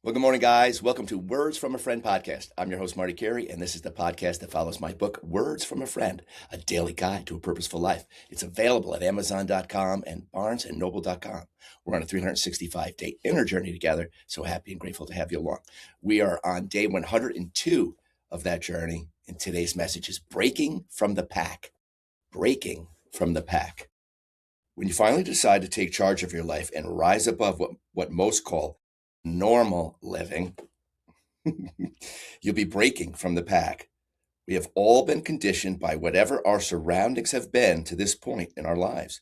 Well, good morning, guys. Welcome to Words from a Friend podcast. I'm your host, Marty Carey, and this is the podcast that follows my book, Words from a Friend, a daily guide to a purposeful life. It's available at Amazon.com and BarnesandNoble.com. We're on a 365-day inner journey together, so happy and grateful to have you along. We are on day 102 of that journey, and today's message is breaking from the pack. Breaking from the pack. When you finally decide to take charge of your life and rise above what most call normal living, you'll be breaking from the pack. We have all been conditioned by whatever our surroundings have been to this point in our lives.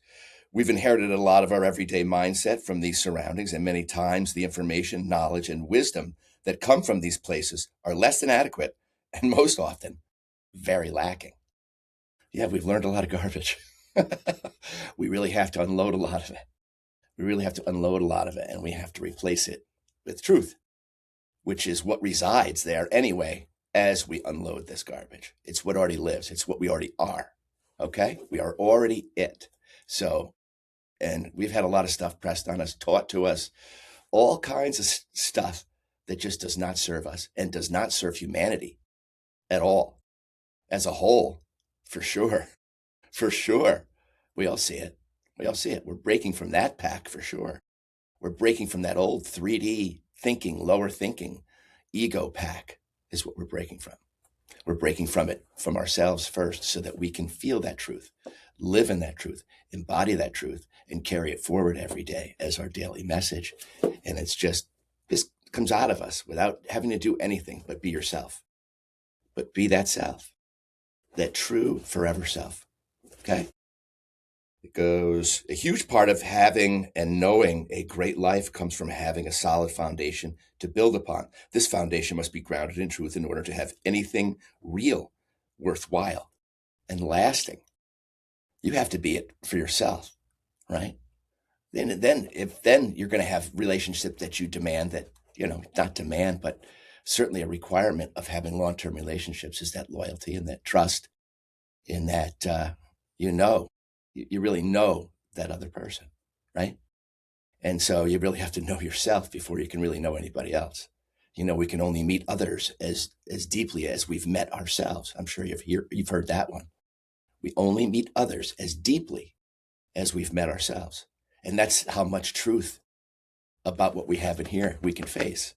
We've inherited a lot of our everyday mindset from these surroundings, and many times the information, knowledge, and wisdom that come from these places are less than adequate and most often very lacking. Yeah, we've learned a lot of garbage. We really have to unload a lot of it. We really have to unload a lot of it, and we have to replace it with truth, which is what resides there anyway as we unload this garbage. It's what already lives. It's what we already are. Okay? We are already it. So, and we've had a lot of stuff pressed on us, taught to us, all kinds of stuff that just does not serve us and does not serve humanity at all. As a whole, for sure. For sure. We all see it. We all see it. We're breaking from that pack for sure. We're breaking from that old 3D thinking, lower thinking, ego pack is what we're breaking from. We're breaking from it, from ourselves first, so that we can feel that truth, live in that truth, embody that truth, and carry it forward every day as our daily message. And it's just, this comes out of us without having to do anything but be yourself. But be that self, that true forever self. Okay? It goes, a huge part of having and knowing a great life comes from having a solid foundation to build upon. This foundation must be grounded in truth in order to have anything real, worthwhile, and lasting. You have to be it for yourself, right? Then you're going to have relationships that you demand that, not demand, but certainly a requirement of having long-term relationships is that loyalty and that trust in that, you really know that other person, right? And so you really have to know yourself before you can really know anybody else. We can only meet others as deeply as we've met ourselves. I'm sure you've heard that one. We only meet others as deeply as we've met ourselves. And that's how much truth about what we have in here we can face.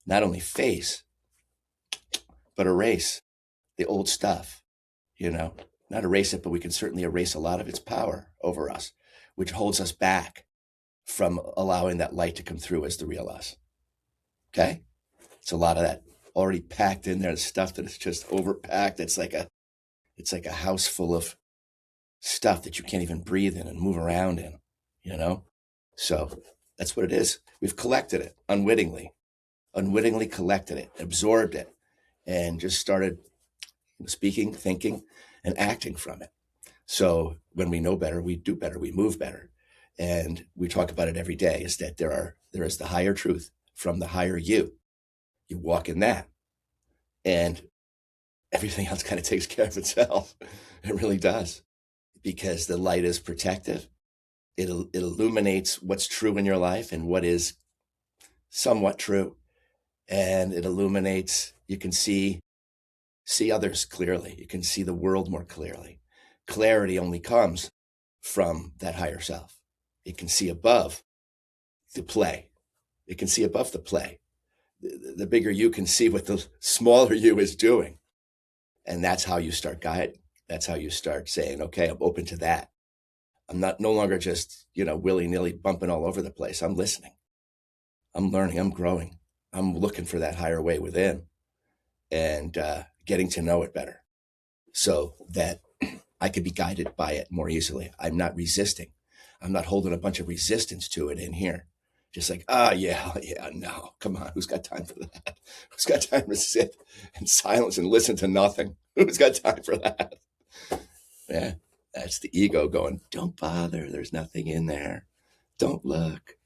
Not only face, but erase the old stuff, not erase it, but we can certainly erase a lot of its power over us, which holds us back from allowing that light to come through as the real us. Okay? It's a lot of that already packed in there, the stuff that is just overpacked. It's like a house full of stuff that you can't even breathe in and move around in, So that's what it is. We've collected it unwittingly collected it, absorbed it, and just started speaking, thinking, and acting from it. So when we know better, we do better, we move better. And we talk about it every day, is that there is the higher truth from the higher you. You walk in that, and everything else kind of takes care of itself. It really does, because the light is protective. It illuminates what's true in your life and what is somewhat true. And it illuminates, you can see others clearly. You can see the world more clearly. Clarity only comes from that higher self. It can see above the play. It can see above the play. The bigger you can see what the smaller you is doing. And that's how you start guiding. That's how you start saying, okay, I'm open to that. I'm no longer just, willy-nilly bumping all over the place. I'm listening. I'm learning. I'm growing. I'm looking for that higher way within and getting to know it better so that I could be guided by it more easily. I'm not resisting. I'm not holding a bunch of resistance to it in here. Just like, no, come on. Who's got time for that? Who's got time to sit in silence and listen to nothing? Who's got time for that? Yeah, that's the ego going, don't bother. There's nothing in there. Don't look.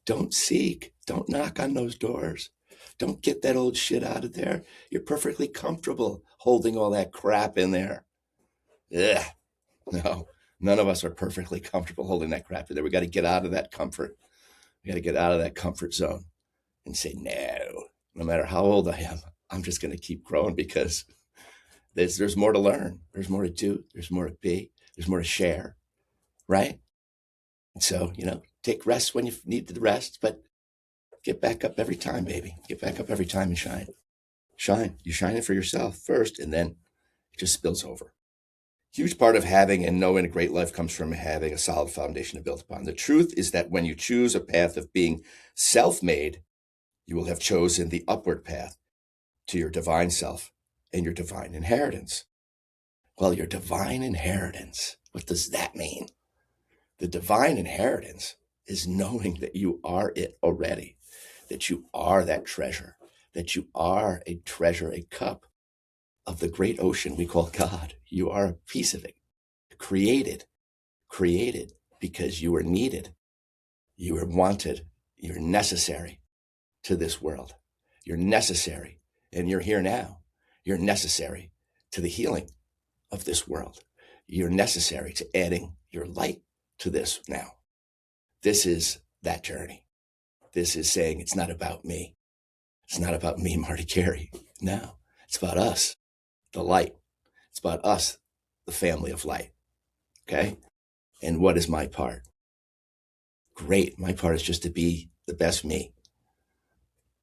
Don't seek. Don't knock on those doors. Don't get that old shit out of there. You're perfectly comfortable holding all that crap in there. Ugh. No, none of us are perfectly comfortable holding that crap in there. We got to get out of that comfort. We got to get out of that comfort zone and say, no matter how old I am, I'm just going to keep growing because there's more to learn. There's more to do. There's more to be. There's more to share. Right. And so, take rest when you need the rest, but get back up every time, baby. Get back up every time and shine. Shine. You shine it for yourself first, and then it just spills over. Huge part of having and knowing a great life comes from having a solid foundation to build upon. The truth is that when you choose a path of being self-made, you will have chosen the upward path to your divine self and your divine inheritance. Well, your divine inheritance, what does that mean? The divine inheritance is knowing that you are it already, that you are that treasure, that you are a treasure, a cup of the great ocean we call God. You are a piece of it, created because you were needed, you were wanted, you're necessary to this world. You're necessary, and you're here now. You're necessary to the healing of this world. You're necessary to adding your light to this now. This is that journey. This is saying it's not about me. It's not about me, Marty Carey. No, it's about us, the light. It's about us, the family of light. Okay? And what is my part? Great. My part is just to be the best me.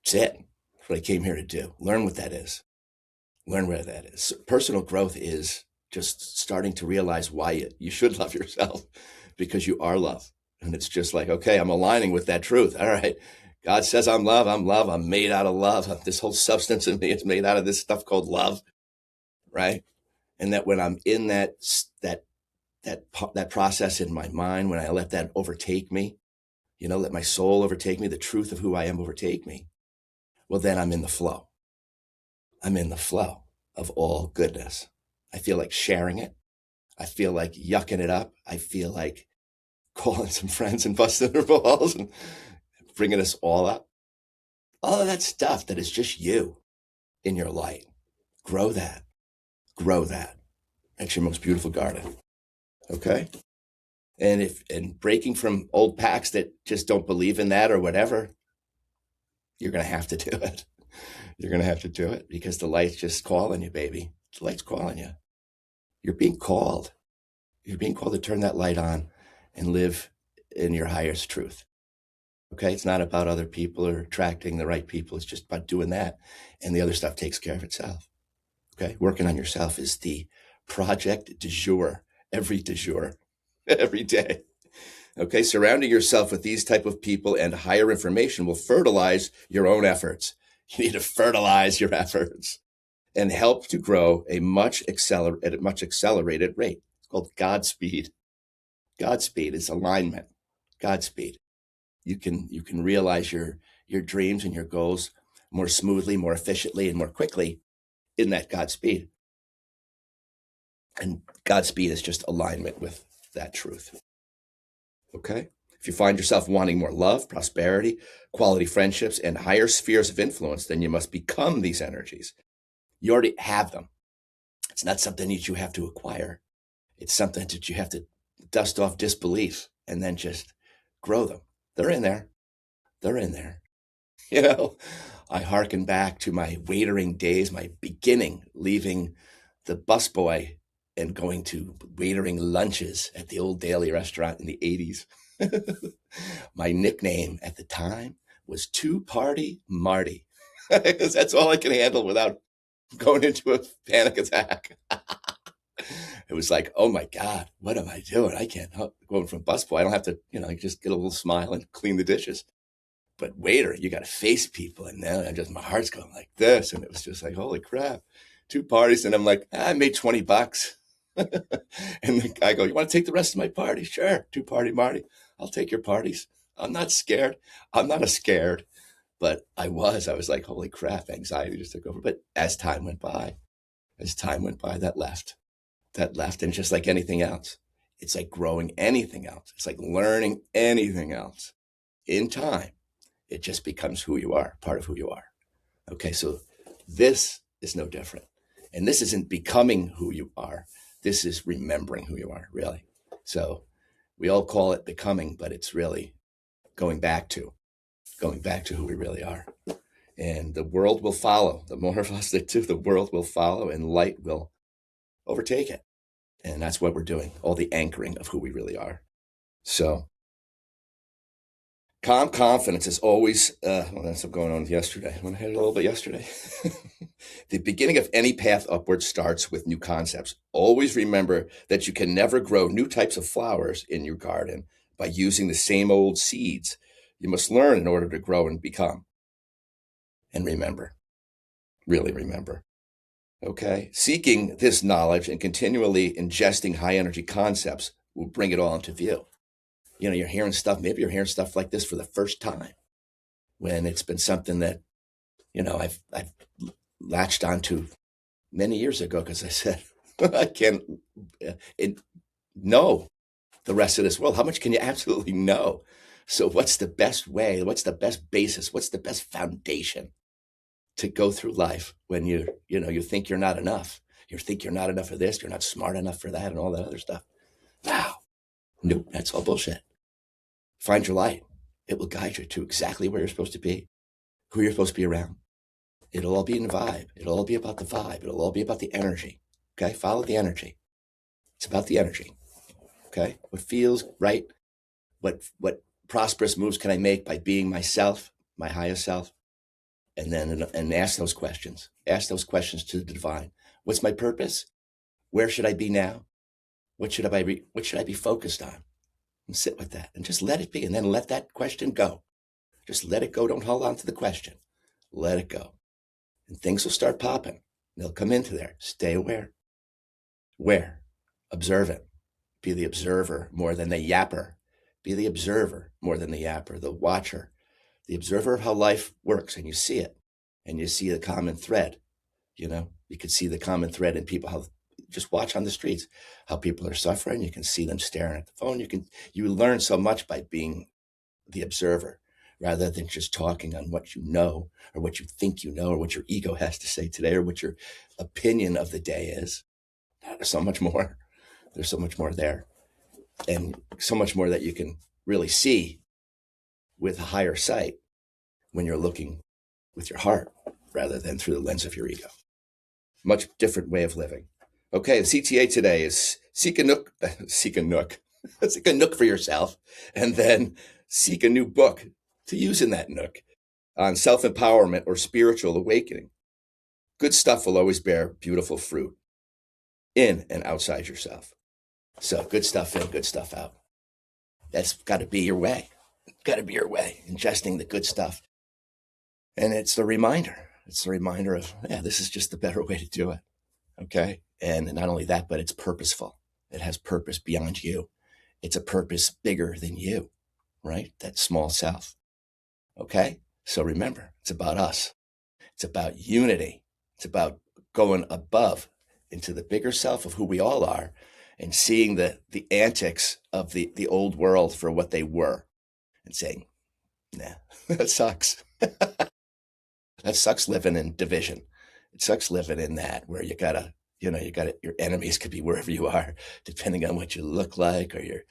That's it. That's what I came here to do. Learn what that is. Learn where that is. Personal growth is just starting to realize why you should love yourself, because you are love. And it's just like, okay, I'm aligning with that truth. All right. God says I'm love. I'm love. I'm made out of love. This whole substance in me is made out of this stuff called love. Right. And that when I'm in that process in my mind, when I let that overtake me, let my soul overtake me, the truth of who I am overtake me, well, then I'm in the flow. I'm in the flow of all goodness. I feel like sharing it. I feel like yucking it up. I feel like calling some friends and busting their balls and bringing us all up. All of that stuff that is just you in your light. Grow that. Grow that. That's your most beautiful garden. Okay? And breaking from old packs that just don't believe in that or whatever, you're going to have to do it. You're going to have to do it because the light's just calling you, baby. The light's calling you. You're being called. You're being called to turn that light on and live in your highest truth. Okay? It's not about other people or attracting the right people. It's just about doing that. And the other stuff takes care of itself. Okay? Working on yourself is the project du jour, every day. Okay? Surrounding yourself with these type of people and higher information will fertilize your own efforts. You need to fertilize your efforts and help to grow at a much accelerated rate. It's called Godspeed. Godspeed is alignment. Godspeed. You can realize your dreams and your goals more smoothly, more efficiently, and more quickly in that Godspeed. And Godspeed is just alignment with that truth. Okay? If you find yourself wanting more love, prosperity, quality friendships, and higher spheres of influence, then you must become these energies. You already have them. It's not something that you have to acquire. It's something that you have to dust off disbelief and then just grow them. They're in there. They're in there. I hearken back to my waitering days, my beginning, leaving the busboy and going to waitering lunches at the Old Daily restaurant in the 80s. My nickname at the time was Two Party Marty, because that's all I can handle without going into a panic attack. It was like, oh my God, what am I doing? I can't going from busboy. I don't have to, just get a little smile and clean the dishes. But waiter, you got to face people. And then my heart's going like this. And it was just like, holy crap, 2 parties. And I'm like, I made $20. And the guy goes, you want to take the rest of my party? Sure. 2 Party Marty. I'll take your parties. I'm not scared. I'm not scared. But I was like, holy crap, anxiety just took over. But as time went by, that left. And just like anything else, it's like growing anything else. It's like learning anything else. In time, it just becomes who you are, part of who you are. Okay, so this is no different. And this isn't becoming who you are. This is remembering who you are, really. So we all call it becoming, but it's really going back to who we really are. And the world will follow. The more of us that do, the world will follow and light will overtake it. And that's what we're doing, all the anchoring of who we really are. So calm confidence is always, well, that's what's going on yesterday. I had it a little bit yesterday. The beginning of any path upward starts with new concepts. Always remember that you can never grow new types of flowers in your garden by using the same old seeds. You must learn in order to grow and become. And remember, really remember. Okay. Seeking this knowledge and continually ingesting high energy concepts will bring it all into view. You know, you're hearing stuff, maybe you're hearing stuff like this for the first time when it's been something that, you know, I've latched onto many years ago because I said, I can't know the rest of this world. How much can you absolutely know? So what's the best way? What's the best basis? What's the best foundation to go through life when you think you're not enough? You think you're not enough of this, you're not smart enough for that and all that other stuff. Wow. Nope, that's all bullshit. Find your light. It will guide you to exactly where you're supposed to be, who you're supposed to be around. It'll all be in the vibe. It'll all be about the vibe. It'll all be about the energy. Okay? Follow the energy. It's about the energy. Okay? What feels right? What prosperous moves can I make by being myself, my highest self? And ask those questions. Ask those questions to the divine. What's my purpose? Where should I be now? What should I be focused on? And sit with that and just let it be. And then let that question go. Just let it go. Don't hold on to the question. Let it go. And things will start popping. They'll come into there. Stay aware. Where? Observe it. Be the observer more than the yapper. Be the observer more than the yapper, the watcher, the observer of how life works. And you see it. And you see the common thread. You know, you can see the common thread in people, how just watch on the streets, how people are suffering. You can see them staring at the phone. You learn so much by being the observer rather than just talking on what you know or what you think you know or what your ego has to say today or what your opinion of the day is. There's so much more. There's so much more there and so much more that you can really see with a higher sight when you're looking with your heart rather than through the lens of your ego. Much different way of living. Okay, the CTA today is seek a nook seek a nook for yourself, and then seek a new book to use in that nook on self-empowerment or spiritual awakening. Good stuff will always bear beautiful fruit in and outside yourself. So good stuff in, good stuff out. That's got to be your way. Got to be your way, ingesting the good stuff. And it's the reminder. It's the reminder of, yeah, this is just the better way to do it. Okay. And not only that, but it's purposeful. It has purpose beyond you. It's a purpose bigger than you, right? That small self. Okay. So remember, it's about us. It's about unity. It's about going above into the bigger self of who we all are and seeing the antics of the old world for what they were and saying, nah, that sucks. That sucks living in division. It sucks living in that where you gotta, your enemies could be wherever you are, depending on what you look like or your,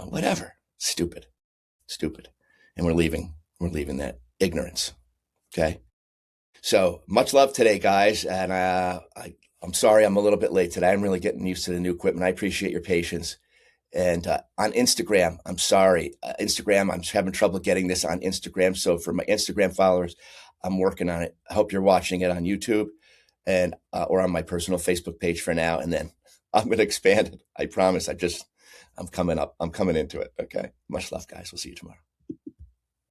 whatever. Stupid. And we're leaving that ignorance. Okay. So much love today, guys. And I'm sorry I'm a little bit late today. I'm really getting used to the new equipment. I appreciate your patience. And on Instagram, I'm sorry. Instagram, I'm having trouble getting this on Instagram. So for my Instagram followers, I'm working on it. I hope you're watching it on YouTube and or on my personal Facebook page for now. And then I'm going to expand it. I promise. I'm coming up. I'm coming into it. Okay. Much love, guys. We'll see you tomorrow.